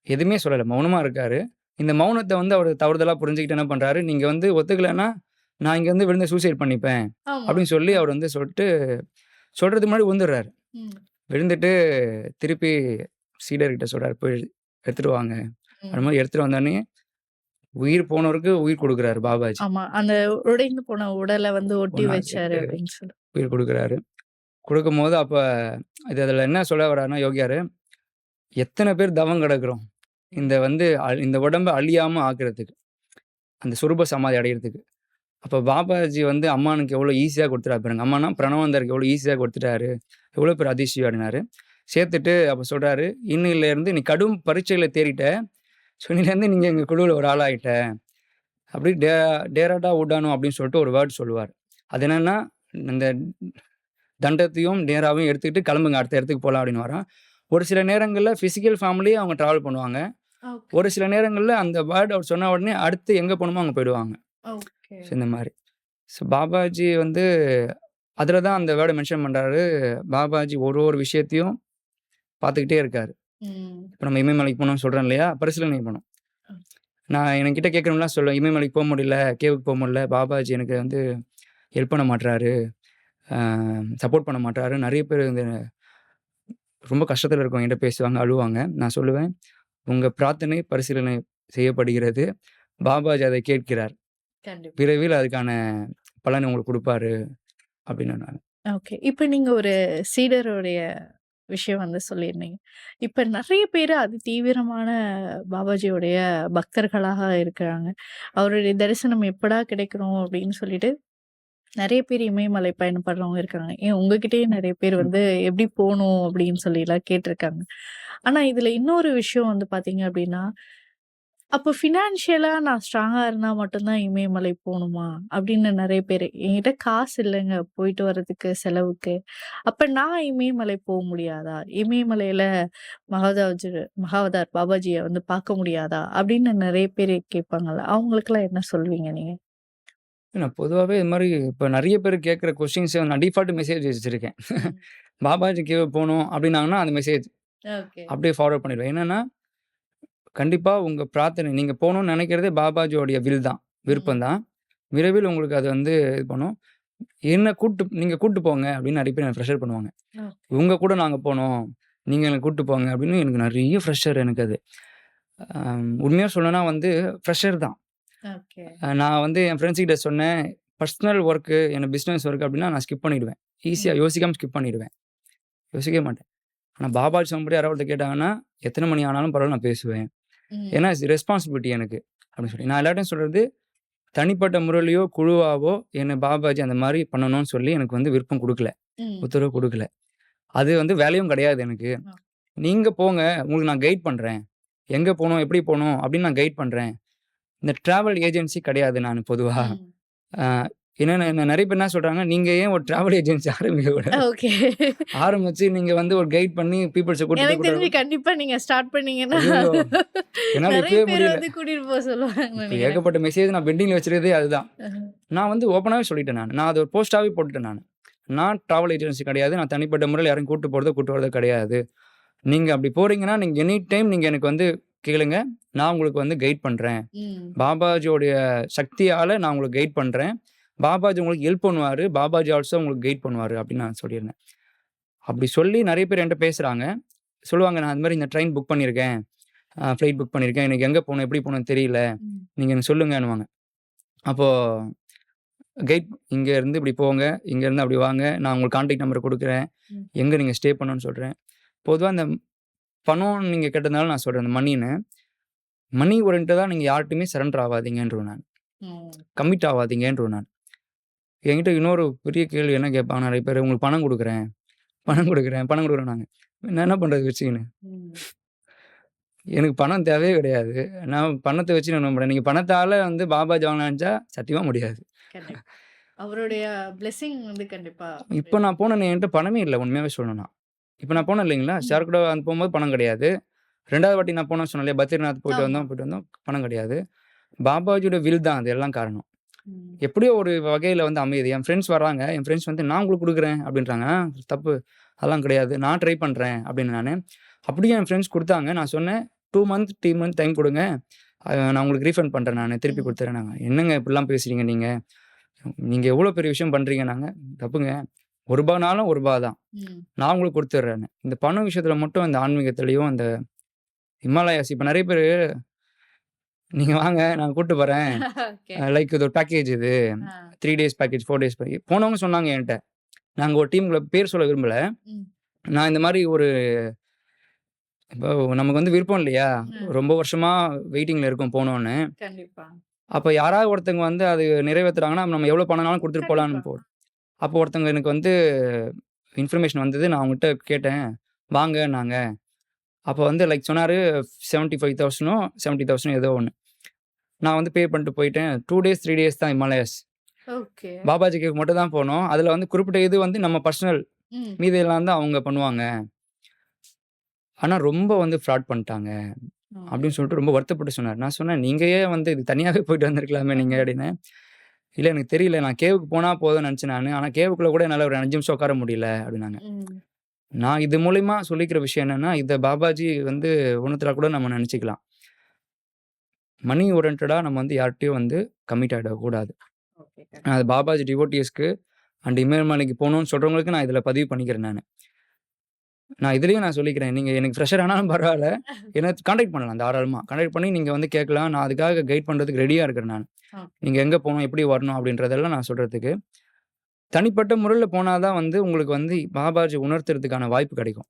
எதுவுமே சொல்லலை, மௌனமாக இருக்கார். இந்த மௌனத்தை வந்து அவர் தவறுதலாக புரிஞ்சுக்கிட்டு என்ன பண்ணுறாரு, நீங்கள் வந்து ஒத்துக்கலைன்னா நான் இங்கே வந்து விழுந்து சூசைட் பண்ணிப்பேன் அப்படின்னு சொல்லி அவர் வந்து சொல்கிறதுக்கு முன்னாடி விழுந்துடுறாரு. விழுந்துட்டு திருப்பி சீடர்கிட்ட சொல்கிறார், போய் எடுத்துகிட்டு வாங்க. அது மாதிரி எடுத்துகிட்டு வந்தோடனே உயிர் போனவருக்கு உயிர் கொடுக்குறாரு பாபாஜி. ஆமா, அந்த உடைந்து போன உடலை வந்து ஒட்டி வச்சாரு அப்படின்னு சொல்லி உயிர் கொடுக்குறாரு. கொடுக்கும்போது அப்போ இது அதில் என்ன சொல்ல வர்றாருன்னா யோகியார், எத்தனை பேர் தவம் கிடக்குறோம் இந்த வந்து இந்த உடம்பை அழியாமல் ஆக்குறதுக்கு, அந்த சுரூப சமாதி அடையிறதுக்கு. அப்போ பாபாஜி வந்து அம்மானுக்கு எவ்வளோ ஈஸியாக கொடுத்துட்டாரு பாருங்க. அம்மானா பிரணவந்தருக்கு எவ்வளோ ஈஸியாக கொடுத்துட்டாரு, எவ்வளோ பேர் அதிசயம் அப்படின்னாரு. சேர்த்துட்டு அப்போ சொல்கிறாரு, இன்னிலேருந்து நீ கடும் பரீட்சையில் தேறிட்ட, ஸோ இன்னிலேருந்து நீங்கள் எங்கள் குழுவில் ஒரு ஆளாகிட்ட. அப்படி டேராட்டா உடானோ அப்படின்னு சொல்லிட்டு ஒரு வேர்டு சொல்லுவார். அது என்னென்னா, இந்த தண்டத்தையும் நேராவையும் எடுத்துக்கிட்டு கிளம்புங்க, அடுத்த இடத்துக்கு போகலாம் அப்படின்னு வரான். ஒரு சில நேரங்களில் ஃபிசிக்கல் ஃபேமிலியே அவங்க ட்ராவல் பண்ணுவாங்க. ஒரு சில நேரங்களில் அந்த வேர்டு அவர் சொன்ன உடனே அடுத்து எங்கே போகணுமோ அங்கே போயிடுவாங்க. ஸோ இந்த மாதிரி. ஸோ பாபாஜி வந்து அதில் தான் அந்த வேர்டை மென்ஷன் பண்ணுறாரு. பாபாஜி ஒரு விஷயத்தையும் பார்த்துக்கிட்டே இருக்காரு. இப்போ நம்ம இமயமலைக்கு போகணும்னு சொல்கிறேன் இல்லையா, பரிசீலனை பண்ணோம். நான் என்கிட்ட கேட்குறவங்களாம் சொல்லுவேன், இமயமலைக்கு போக முடியல, கேவுக்கு போக முடியல, பாபாஜி எனக்கு வந்து ஹெல்ப் பண்ண மாட்டுறாரு, சப்போர்ட் பண்ண மாட்டாரு. நிறைய பேர் இந்த ரொம்ப கஷ்டத்தில் இருக்கவங்க என்கிட்ட பேசுவாங்க, அழுவாங்க. நான் சொல்லுவேன், உங்கள் பிரார்த்தனை பரிசீலனை செய்யப்படுகிறது, பாபாஜி அதை கேட்கிறார், விரைவில் அதுக்கான பலனை உங்களுக்கு கொடுப்பாரு அப்படின்னு நான். ஓகே. இப்போ நீங்கள் ஒரு சீடருடைய விஷயம் வந்து சொல்லியிருந்தீங்க. இப்போ நிறைய பேர் அது தீவிரமான பாபாஜியோடைய பக்தர்களாக இருக்கிறாங்க. அவருடைய தரிசனம் எப்படா கிடைக்கணும் அப்படின்னு சொல்லிட்டு நிறைய பேர் இமயமலை பயணப்படுறவங்க இருக்காங்க. ஏன் உங்ககிட்டயே நிறைய பேர் வந்து எப்படி போகணும் அப்படின்னு சொல்லிலாம் கேட்டிருக்காங்க. ஆனால் இதில் இன்னொரு விஷயம் வந்து பார்த்தீங்க அப்படின்னா, அப்போ ஃபினான்ஷியலாக நான் ஸ்ட்ராங்காக இருந்தால் மட்டும்தான் இமயமலை போகணுமா அப்படின்னு நிறைய பேர், என்கிட்ட காசு இல்லைங்க போயிட்டு வர்றதுக்கு செலவுக்கு, அப்போ நான் இமயமலை போக முடியாதா, இமயமலையில் மகாவதார் பாபாஜியை வந்து பார்க்க முடியாதா அப்படின்னு நிறைய பேர் கேட்பாங்கல்ல, அவங்களுக்கெல்லாம் என்ன சொல்வீங்க நீங்கள்? நான் பொதுவாகவே இது மாதிரி இப்போ நிறைய பேர் கேட்குற கொஸ்டின்ஸ் நான் டிஃபால்ட் மெசேஜ் வச்சுருக்கேன். பாபாஜிக்கு போகணும் அப்படின்னாங்கன்னா அந்த மெசேஜ் அப்படியே ஃபார்வர்ட் பண்ணிடுவேன். என்னென்னா, கண்டிப்பாக உங்கள் பிரார்த்தனை நீங்கள் போகணும்னு நினைக்கிறதே பாபாஜியோடைய வில் தான், விருப்பம் தான். விரைவில் உங்களுக்கு அது வந்து இது பண்ணும். என்ன நீங்கள் கூப்பிட்டு போங்க அப்படின்னு நிறைய பேர் எனக்கு ப்ரெஷர் பண்ணுவாங்க. உங்கள் கூட நாங்கள் போனோம், நீங்கள் எனக்கு கூப்பிட்டு போங்க அப்படின்னு எனக்கு நிறைய ப்ரெஷர் எனக்கு அது. உண்மையாக சொல்லணும்னா வந்து ஃப்ரெஷர் தான். ஓகே. நான் வந்து என் ஃப்ரெண்ட்ஸ் கிட்ட சொன்னேன், பர்சனல் ஒர்க்கு, எனக்கு பிஸ்னஸ் ஒர்க் அப்படின்னா நான் ஸ்கிப் பண்ணிடுவேன். ஈஸியாக யோசிக்காமல் ஸ்கிப் பண்ணிடுவேன். யோசிக்கவே மாட்டேன். ஆனால் பாபாஜி சொன்னபடி யாராவது ஒருத்தர் கேட்டாங்கன்னா, எத்தனை மணி ஆனாலும் பரவாயில்ல நான் பேசுவேன். ஏன்னா ரெஸ்பான்சிபிலிட்டி எனக்கு அப்படின்னு சொல்லி. நான் எல்லார்ட்டையும் சொல்கிறது, தனிப்பட்ட முறையிலையோ குழுவாவோ என்னை பாபாஜி அந்த மாதிரி பண்ணணும்னு சொல்லி எனக்கு வந்து விருப்பம் கொடுக்கல, உத்தரவு கொடுக்கல. அது வந்து வேலையும் கிடையாது எனக்கு. நீங்கள் போங்க, உங்களுக்கு நான் கைட் பண்ணுறேன், எங்கே போகணும் எப்படி போகணும் அப்படின்னு நான் கைட் பண்ணுறேன். இந்த ட்ராவல் ஏஜென்சி கிடையாது நான் பொதுவாக. என்ன நிறைய பேர் என்ன சொல்கிறாங்க, நீங்கள் ஏன் ஒரு ட்ராவல் ஏஜென்சி ஆரம்பிக்க கூடாது, ஓகே. ஆரம்பிச்சு நீங்கள் வந்து ஒரு கைட் பண்ணி பீப்புள்ஸை எனக்கு தெரிஞ்சு கூட்டிட்டு கண்டிப்பா நீங்க ஸ்டார்ட் பண்ணீங்கன்னா ஐயோ, என்னால் நிறைய இப்பவே பேர் முடியல. வந்து கூட்டிட்டு போக சொல்லுவாங்க இப்போ நினைக்கிறேன். ஏகப்பட்ட மெசேஜ் நான் பெண்டிங்கில் வச்சுருதே அதுதான். நான் வந்து ஓப்பனாகவே சொல்லிட்டேன். நான் அது ஒரு போஸ்ட்டாகவே போட்டுட்டேன். நான் ட்ராவல் ஏஜென்சி கிடையாது, நான் தனிப்பட்ட முறையில் யாரும் கூட்டு வரதோ கிடையாது. நீங்கள் அப்படி போகிறீங்கன்னா நீங்கள் எனி டைம் நீங்கள் எனக்கு வந்து கேளுங்க, நான் உங்களுக்கு வந்து கைட் பண்ணுறேன். பாபாஜியோடைய சக்தியால் நான் உங்களுக்கு கைட் பண்ணுறேன். பாபாஜி உங்களுக்கு ஹெல்ப் பண்ணுவார், பாபாஜி ஆல்சோ உங்களுக்கு கைட் பண்ணுவார் அப்படின்னு நான் சொல்லியிருந்தேன். அப்படி சொல்லி நிறைய பேர் என்கிட்ட பேசுகிறாங்க. சொல்லுவாங்க, நான் அது மாதிரி இந்த ட்ரெயின் புக் பண்ணியிருக்கேன், ஃப்ளைட் புக் பண்ணியிருக்கேன், எனக்கு எங்கே போகணும் எப்படி போகணும்னு தெரியல, நீங்கள் எனக்கு சொல்லுங்கன்னுவாங்க. அப்போது கைட் இங்கேருந்து இப்படி போங்க, இங்கேருந்து அப்படி வாங்க, நான் உங்களுக்கு கான்டாக்ட் நம்பர் கொடுக்குறேன், எங்கே நீங்கள் ஸ்டே பண்ணணும்னு சொல்கிறேன். பொதுவாக இந்த பணம் நீங்கள் கேட்டதுனால நான் சொல்கிறேன், இந்த மணி ஓரியன்டாக நீங்கள் யார்கிட்டையுமே சரண்டர் ஆகாதீங்கன்றோம் நான், கமிட் ஆகாதீங்கன்றோம் நான். என்கிட்ட இன்னொரு பெரிய கேள்வி என்ன கேட்பாங்க நிறைய பேர், உங்களுக்கு பணம் கொடுக்குறேன் நாங்கள் நான் என்ன பண்ணுறது வச்சுக்கின்னு. எனக்கு பணம் தேவையே கிடையாது. நான் பணத்தை வச்சு நான் நம்புறேன். நீங்கள் பணத்தால் வந்து பாபாஜி வாங்கலாம்னு நினச்சா சத்தியமாக முடியாது. அவருடைய பிளெஸிங் வந்து கண்டிப்பா. இப்போ நான் போனேன், என்கிட்ட பணமே இல்லை உண்மையாகவே சொல்லணும்னா. இப்போ நான் போனேன் இல்லைங்களா, ஷேர் கூட அந்த போகும்போது பணம் கிடையாது. 2வது வாட்டி நான் போனேன்னு சொன்னேன் இல்லையா, பத்ரிநாத் போயிட்டு வந்தோம், பணம் கிடையாது. பாபாஜியோட வில் தான் அது எல்லாம் காரணம். எப்படியோ ஒரு வகையில் வந்து அமையுது. என் ஃப்ரெண்ட்ஸ் வராங்க, என் ஃப்ரெண்ட்ஸ் வந்து நான் உங்களுக்கு கொடுக்குறேன் அப்படின்றாங்க. தப்பு, அதெல்லாம் கிடையாது, நான் ட்ரை பண்ணுறேன் அப்படின்னு நான். அப்படியே என் ஃப்ரெண்ட்ஸ் கொடுத்தாங்க. நான் சொன்னேன் 2 மந்த் 3 மந்த் டைம் கொடுங்க, நான் உங்களுக்கு ரீஃபண்ட் பண்ணுறேன், நான் திருப்பி கொடுத்துறேன். நாங்கள் என்னங்க இப்படிலாம் பேசுகிறீங்க, நீங்கள் எவ்வளோ பெரிய விஷயம் பண்ணுறீங்க, நாங்கள் தப்புங்க, ₹1 ₹1 தான், நான் உங்களுக்கு கொடுத்துட்றேன்னு. இந்த பணம் விஷயத்தில் மட்டும் இந்த ஆன்மீகத்துலேயும் அந்த ஹிமாலயாஸ் இப்போ நிறைய பேர் நீங்கள் வாங்க நான் கூப்பிட்டு போகிறேன், லைக் இது ஒரு பேக்கேஜ், இது 3 days பேக்கேஜ் 4 days பேக்கேஜ். போனவங்க சொன்னாங்க என்கிட்ட, நாங்கள் ஒரு டீமுக்குள்ள பேர் சொல்ல விரும்பலை, நான் இந்த மாதிரி ஒரு இப்போ நமக்கு வந்து விருப்பம் இல்லையா, ரொம்ப வருஷமாக வெயிட்டிங்கில் இருக்கும் போனோன்னு. அப்போ யாராவது ஒருத்தங்க வந்து அது நிறைவேற்றுறாங்கன்னா நம்ம எவ்வளோ பணம்னாலும் கொடுத்துட்டு போகலான்னு போகிறோம். அப்போ ஒருத்தங்க எனக்கு வந்து இன்ஃபர்மேஷன் வந்தது, நான் அவங்ககிட்ட கேட்டேன் வாங்க நாங்கள். அப்போ வந்து லைக் சொன்னார் 75,000 70,000 ஏதோ ஒன்று. நான் வந்து பே பண்ணிட்டு போயிட்டேன். 2 days 3 days தான் ஹிமாலயாஸ். பாபாஜிக்கு மட்டும் தான் போனோம். அதில் வந்து குறிப்பிட்ட இது வந்து நம்ம பர்சனல், மீதெல்லாம் தான் அவங்க பண்ணுவாங்க. ஆனால் ரொம்ப வந்து ஃப்ராட் பண்ணிட்டாங்க அப்படின்னு சொல்லிட்டு ரொம்ப வருத்தப்பட்டு சொன்னார். நான் சொன்னேன், நீங்கள் ஏன் வந்து இது தனியாகவே போயிட்டு வந்திருக்கலாமே நீங்கள் அப்படின்னு. இல்லை எனக்கு தெரியல, நான் கேவுக்கு போனால் போதும்னு நினச்சேன் நான், ஆனால் கேவுக்குள்ளே கூட என்னால் ஒரு 5 நிமிஷம் உட்கார முடியல அப்படின்னாங்க. நான் இது மூலிமா சொல்லிக்கிற விஷயம் என்னென்னா, இதை பாபாஜி வந்து ஒன்றுத்தில் கூட நம்ம நினச்சிக்கலாம், மணி ஓரியன்டாக நம்ம வந்து யார்கிட்டையும் வந்து கமிட் ஆகிடக்கூடாது. அது பாபாஜி டிவோட்டியஸ்க்கு அண்ட் இமயமலைக்கு போகணுன்னு சொல்கிறவங்களுக்கு நான் இதில் பதிவு பண்ணிக்கிறேன். நான் இதுலேயும் நான் சொல்லிக்கிறேன், நீங்கள் எனக்கு ஃப்ரெஷர் ஆனாலும் பரவாயில்ல, என்னை கான்டாக்ட் பண்ணலாம், தாராளமாக கான்டாக்ட் பண்ணி நீங்கள் வந்து கேட்கலாம். நான் அதுக்காக கைட் பண்ணுறதுக்கு ரெடியாக இருக்கிறேன். நான் நீங்கள் எங்கே போகணும், எப்படி வரணும் அப்படின்றதெல்லாம் நான் சொல்கிறதுக்கு. தனிப்பட்ட முறையில் போனால் தான் வந்து உங்களுக்கு வந்து பாபாஜி உணர்த்துறதுக்கான வாய்ப்பு கிடைக்கும்.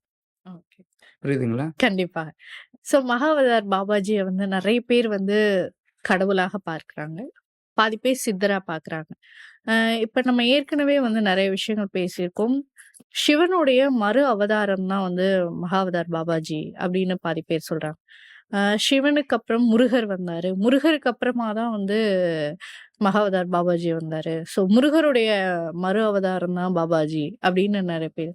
புரியுதுங்களா? கண்டிப்பாக. ஸோ மகாவதார் பாபாஜியை வந்து நிறைய பேர் வந்து கடவுளாக பார்க்குறாங்க, பாதி பேர் சித்தரா பார்க்குறாங்க. இப்போ நம்ம ஏற்கனவே வந்து நிறைய விஷயங்கள் பேசியிருக்கோம். சிவனுடைய மறு அவதாரம் தான் வந்து மகாவதார் பாபாஜி அப்படின்னு பாதி பேர் சொல்றாங்க. சிவனுக்கு அப்புறம் முருகர் வந்தாரு, முருகருக்கு அப்புறமா தான் வந்து மகாவதார் பாபாஜி வந்தாரு. ஸோ முருகருடைய மறு அவதாரம் தான் பாபாஜி அப்படின்னு நிறைய பேர்.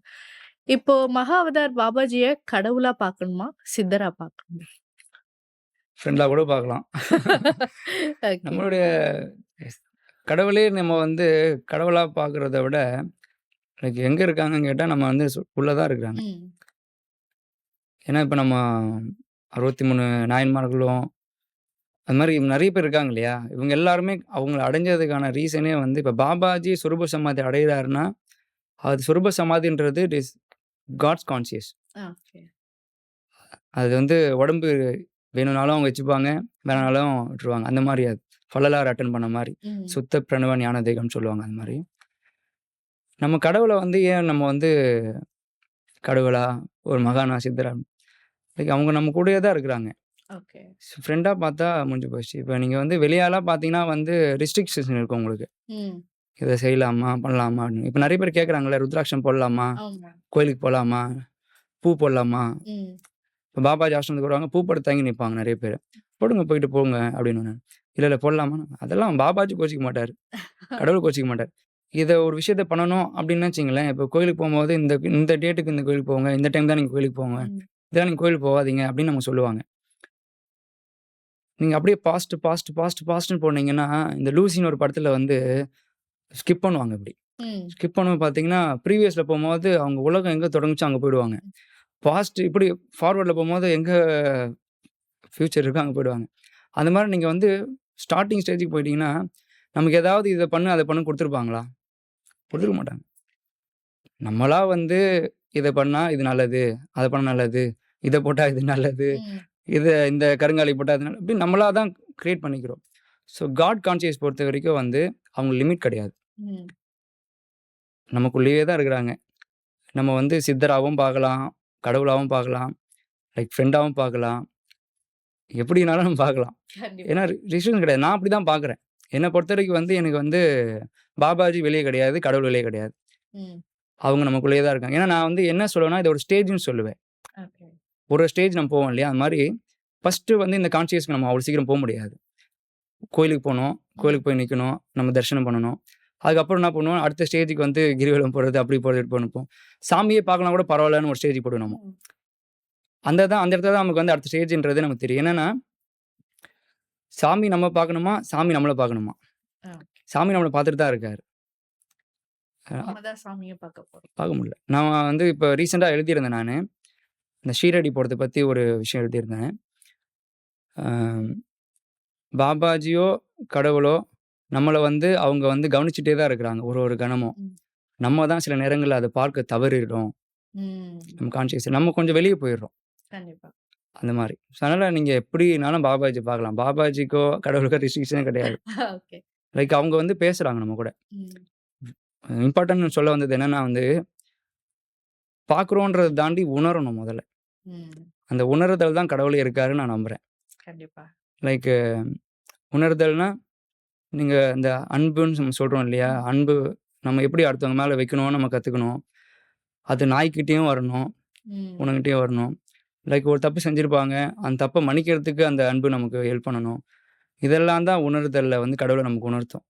இப்போ மகாவதார் பாபாஜியை கடவுளா பார்க்கணுமா, சித்தரா பார்க்கணுமா? ஃப்ரெண்டாக கூட பார்க்கலாம். நம்மளுடைய கடவுளே நம்ம வந்து கடவுளாக பார்க்குறத விட எனக்கு எங்கே இருக்காங்கன்னு கேட்டால் நம்ம வந்து உள்ளே தான் இருக்கிறாங்க. ஏன்னா இப்போ நம்ம 63 நாயன்மார்களும் அது மாதிரி நிறைய பேர் இருக்காங்க இல்லையா, இவங்க எல்லாருமே அவங்கள அடைஞ்சதுக்கான ரீசனே வந்து இப்போ பாபாஜி சொரூப சமாதி அடைகிறாருன்னா அது சொரூப சமாதின்றது இட் இஸ் காட்ஸ் கான்சியஸ். அது வந்து உடம்பு வேணும்னாலும் அவங்க வச்சுப்பாங்க, வேணாலும் விட்டுருவாங்க. அந்த மாதிரி அது வள்ளலார் அட்டன் பண்ண மாதிரி சுத்த பிரணவ ஞான தேகம்னு சொல்லுவாங்க. அந்த மாதிரி நம்ம கடவுளை வந்து ஏன் நம்ம வந்து கடவுளா ஒரு மகானா சித்தரா லைக் அவங்க நம்ம கூடயே தான் இருக்கிறாங்க. ஓகே. ஃப்ரெண்டாக பார்த்தா முடிஞ்சு போச்சு. இப்போ நீங்கள் வந்து வெளியாலாம் பார்த்தீங்கன்னா வந்து ரிஸ்ட்ரிக்ஷன் இருக்கும் உங்களுக்கு. இதை செய்யலாமா பண்ணலாமா அப்படின்னு. இப்போ நிறைய பேர் கேட்குறாங்களே ருத்ராட்சம் போடலாமா, ஆமா. கோயிலுக்கு போகலாமா, பூ போடலாமா. ம். இப்போ பாபாஜி ஆசிரமத்துக்கு வருவாங்க, பூ போட தங்கி நிற்பாங்க நிறைய பேர். போடுங்க போயிட்டு போங்க அப்படின்னு. இல்லை இல்லை போடலாமா, அதெல்லாம் பாபாஜி கோச்சிக்க மாட்டார், கடவுள் கோச்சிக்க மாட்டார். இதை ஒரு விஷயத்த பண்ணணும் அப்படின்னு வச்சிங்களேன். இப்போ கோயிலுக்கு போகும்போது இந்த இந்த டேட்டுக்கு இந்த கோயிலுக்கு போங்க, இந்த டைம் தான் நீங்கள் கோயிலுக்கு போங்க, இதெல்லாம் நீங்கள் கோயிலுக்கு போகாதீங்க அப்படின்னு நம்ம சொல்லுவாங்க. நீங்கள் அப்படியே பாஸ்ட்னு போனீங்கன்னா இந்த லூசின்னு ஒரு படத்தில் வந்து ஸ்கிப் பண்ணுவாங்க. இப்படி ஸ்கிப் பண்ணும்போது பார்த்தீங்கன்னா ப்ரீவியஸில் போகும்போது அவங்க உலகம் எங்கே தொடங்குச்சோ அங்கே போயிடுவாங்க. பாஸ்ட் இப்படி ஃபார்வர்டில் போகும்போது எங்கே ஃப்யூச்சர் இருக்கோ அங்கே போயிடுவாங்க. அந்த மாதிரி நீங்கள் வந்து ஸ்டார்டிங் ஸ்டேஜுக்கு போயிட்டீங்கன்னா நமக்கு ஏதாவது இதை பண்ணு அதை பண்ணு கொடுத்துருப்பாங்களா? கொடுத்துருக்க மாட்டாங்க. நம்மளா வந்து இதை பண்ணால் இது நல்லது, அதை பண்ண நல்லது, இதை போட்டால் இது நல்லது, இதை இந்த கருங்காலி போட்டால் அது நல்லது, இப்படி நம்மளா தான் க்ரியேட் பண்ணிக்கிறோம். ஸோ காட் கான்சியஸ் பொறுத்த வரைக்கும் வந்து அவங்க லிமிட் கிடையாது, நமக்குள்ளேயே தான் இருக்கிறாங்க. நம்ம வந்து சித்தராகவும் பார்க்கலாம், கடவுளாகவும் பார்க்கலாம், லைக் ஃப்ரெண்டாகவும் பார்க்கலாம், எப்படினாலும் நம்ம பார்க்கலாம். ஏன்னா ரிஸ்ட்ரிக்ஷன் கிடையாது. நான் அப்படி தான் பார்க்குறேன். என்னை பொறுத்த வரைக்கும் வந்து எனக்கு வந்து பாபாஜி வெளியே கிடையாது, கடவுள் வெளியே கிடையாது. அவங்க நமக்குள்ளேயே தான் இருக்காங்க. ஏன்னா நான் வந்து என்ன சொல்லுவேன்னா இதை ஒரு ஸ்டேஜ்னு சொல்லுவேன். ஒரு ஸ்டேஜ் நம்ம போவோம் இல்லையா, அது மாதிரி ஃபஸ்ட்டு வந்து இந்த கான்சியஸ்க்கு நம்ம அவ்வளோ சீக்கிரம் போக முடியாது. கோயிலுக்கு போகணும், கோயிலுக்கு போய் நிற்கணும், நம்ம தரிசனம் பண்ணணும். அதுக்கப்புறம் என்ன பண்ணுவோம், அடுத்த ஸ்டேஜுக்கு வந்து கிரிவலம் போகிறது, அப்படி போகிறது, இப்படி பண்ணுப்போம். சாமியே பார்க்கலாம் கூட பரவாயில்லன்னு ஒரு ஸ்டேஜுக்கு போடுவோம் நம்ம. அந்த இடத்துல தான் நமக்கு வந்து அடுத்த ஸ்டேஜ்ன்றது நமக்கு தெரியும். என்னன்னா சாமி நம்ம பார்க்கணுமா, சாமி நம்மளை பார்க்கணுமா? சாமி நம்மளை பார்த்துட்டு தான் இருக்காரு, பார்க்க முடியல. நான் வந்து இப்போ ரீசெண்டாக எழுதியிருந்தேன். நான் இந்த ஷீரடி போகிறத பற்றி ஒரு விஷயம் எழுதியிருந்தேன். பாபாஜியோ கடவுளோ நம்மளை வந்து அவங்க வந்து கவனிச்சுட்டே தான் இருக்கிறாங்க ஒரு கணமும். நம்ம தான் சில நேரங்களில் அதை பார்க்க தவறிடுறோம். நம்ம கான்சியஸ் நம்ம கொஞ்சம் வெளியே போயிடுறோம். அந்த மாதிரி. அதனால் நீங்கள் எப்படினாலும் பாபாஜி பார்க்கலாம். பாபாஜிக்கோ கடவுளுக்கோ ரிஸ்ட்ரிக்ஷனே கிடையாது. லைக் அவங்க வந்து பேசுகிறாங்க நம்ம கூட. இம்பார்ட்டன்ட் சொல்ல வந்தது என்னன்னா வந்து பார்க்குறோன்றதை தாண்டி உணரணும் முதல்ல. அந்த உணர்தல் தான் கடவுளே இருக்காருன்னு நான் நம்புகிறேன். லைக் உணர்தல்னா நீங்கள் இந்த அன்புன்னு நம்ம சொல்கிறோம் இல்லையா, அன்பு நம்ம எப்படி அடுத்தவங்க மேலே வைக்கணும்னு நம்ம கற்றுக்கணும். அது நாய்க்கிட்டேயும் வரணும், உனக்கிட்டேயும் வரணும். லைக் ஒரு தப்பு செஞ்சுருப்பாங்க, அந்த தப்பை மன்னிக்கிறதுக்கு அந்த அன்பு நமக்கு ஹெல்ப் பண்ணணும். இதெல்லாம் தான் உணர்தலில் வந்து கடவுளை நமக்கு உணர்த்தும்.